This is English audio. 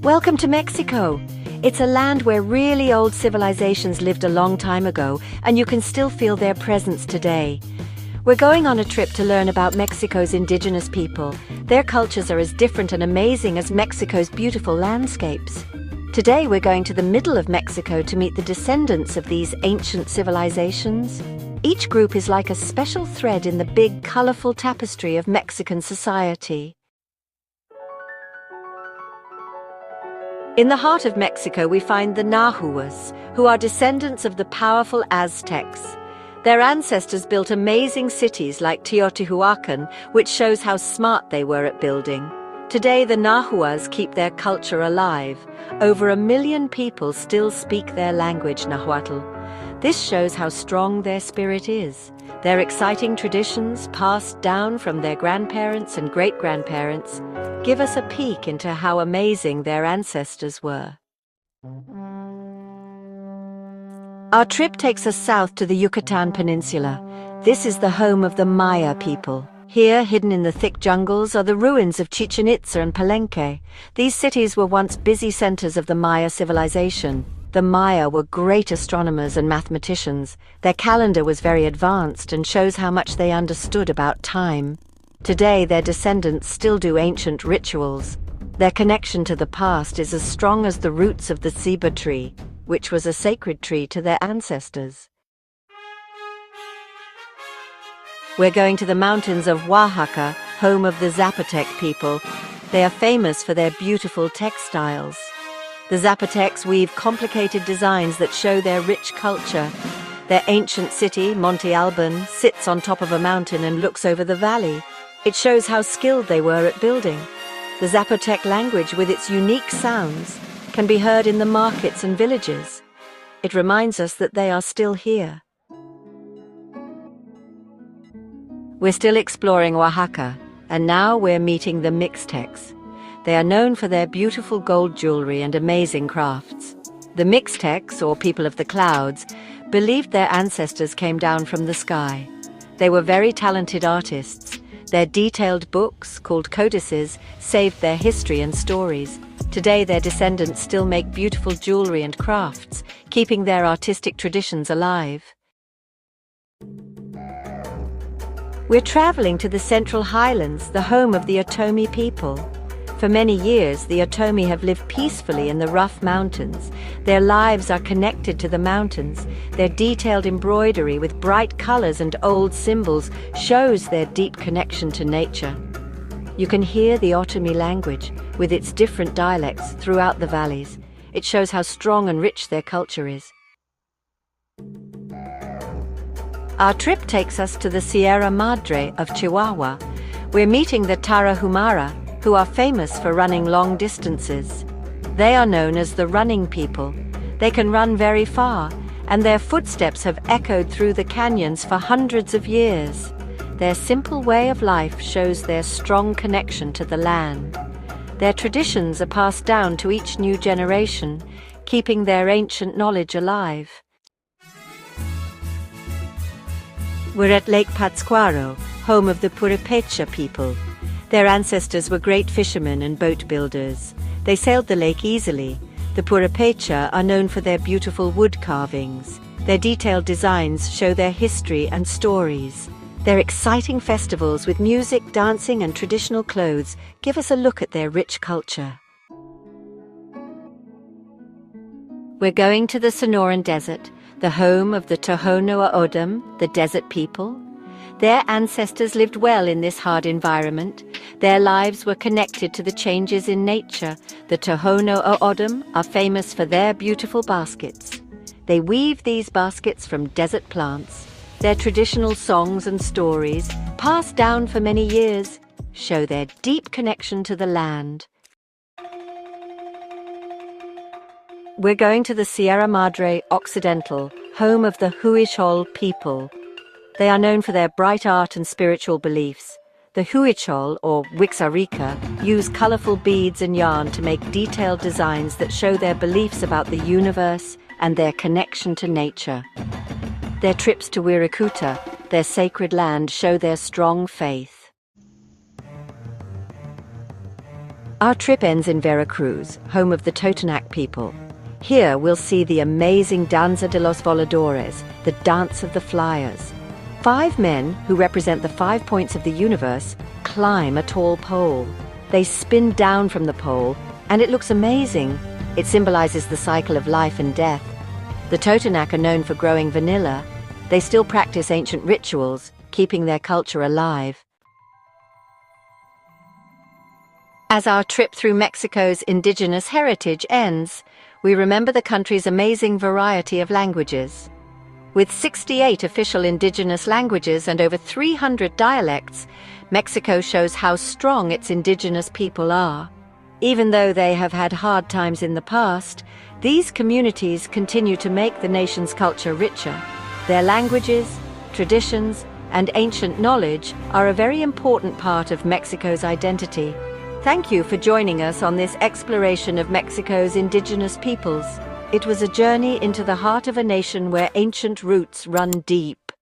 Welcome to Mexico. It's a land where really old civilizations lived a long time ago, and you can still feel their presence today. We're going on a trip to learn about Mexico's indigenous people. Their cultures are as different and amazing as Mexico's beautiful landscapes. Today we're going to the middle of Mexico to meet the descendants of these ancient civilizations. Each group is like a special thread in the big, colorful tapestry of Mexican society. In the heart of Mexico, we find the Nahuas, who are descendants of the powerful Aztecs. Their ancestors built amazing cities like Teotihuacan, which shows how smart they were at building. Today, the Nahuas keep their culture alive. Over 1 million people still speak their language, Nahuatl. This shows how strong their spirit is. Their exciting traditions, passed down from their grandparents and great-grandparents, give us a peek into how amazing their ancestors were. Our trip takes us south to the Yucatan Peninsula. This is the home of the Maya people. Here, hidden in the thick jungles, are the ruins of Chichen Itza and Palenque. These cities were once busy centers of the Maya civilization. The Maya were great astronomers and mathematicians. Their calendar was very advanced and shows how much they understood about time. Today, their descendants still do ancient rituals. Their connection to the past is as strong as the roots of the ceiba tree, which was a sacred tree to their ancestors. We're going to the mountains of Oaxaca, home of the Zapotec people. They are famous for their beautiful textiles. The Zapotecs weave complicated designs that show their rich culture. Their ancient city, Monte Alban, sits on top of a mountain and looks over the valley. It shows how skilled they were at building. The Zapotec language, with its unique sounds, can be heard in the markets and villages. It reminds us that they are still here. We're still exploring Oaxaca, and now we're meeting the Mixtecs. They are known for their beautiful gold jewelry and amazing crafts. The Mixtecs, or people of the clouds, believed their ancestors came down from the sky. They were very talented artists. Their detailed books, called codices, saved their history and stories. Today, their descendants still make beautiful jewelry and crafts, keeping their artistic traditions alive. We're traveling to the central highlands, the home of the Otomi people. For many years, the Otomi have lived peacefully in the rough mountains. Their lives are connected to the mountains. Their detailed embroidery with bright colors and old symbols shows their deep connection to nature. You can hear the Otomi language, with its different dialects, throughout the valleys. It shows how strong and rich their culture is. Our trip takes us to the Sierra Madre of Chihuahua. We're meeting the Tarahumara, who are famous for running long distances. They are known as the running people. They can run very far, and their footsteps have echoed through the canyons for hundreds of years. Their simple way of life shows their strong connection to the land. Their traditions are passed down to each new generation, keeping their ancient knowledge alive. We're at Lake Pátzcuaro, home of the Purépecha people. Their ancestors were great fishermen and boat builders. They sailed the lake easily. The Purépecha are known for their beautiful wood carvings. Their detailed designs show their history and stories. Their exciting festivals with music, dancing, and traditional clothes give us a look at their rich culture. We're going to the Sonoran Desert, the home of the Tohono O'odham, the desert people. Their ancestors lived well in this hard environment. Their lives were connected to the changes in nature. The Tohono O'odham are famous for their beautiful baskets. They weave these baskets from desert plants. Their traditional songs and stories, passed down for many years, show their deep connection to the land. We're going to the Sierra Madre Occidental, home of the Huichol people. They are known for their bright art and spiritual beliefs. The Huichol, or Wixárika, use colorful beads and yarn to make detailed designs that show their beliefs about the universe and their connection to nature. Their trips to Wirikuta, their sacred land, show their strong faith. Our trip ends in Veracruz, home of the Totonac people. Here we'll see the amazing Danza de los Voladores, the dance of the flyers. 5 men, who represent the 5 points of the universe, climb a tall pole. They spin down from the pole, and it looks amazing. It symbolizes the cycle of life and death. The Totonac are known for growing vanilla. They still practice ancient rituals, keeping their culture alive. As our trip through Mexico's indigenous heritage ends, we remember the country's amazing variety of languages. With 68 official indigenous languages and over 300 dialects, Mexico shows how strong its indigenous people are. Even though they have had hard times in the past, these communities continue to make the nation's culture richer. Their languages, traditions, and ancient knowledge are a very important part of Mexico's identity. Thank you for joining us on this exploration of Mexico's indigenous peoples. It was a journey into the heart of a nation where ancient roots run deep.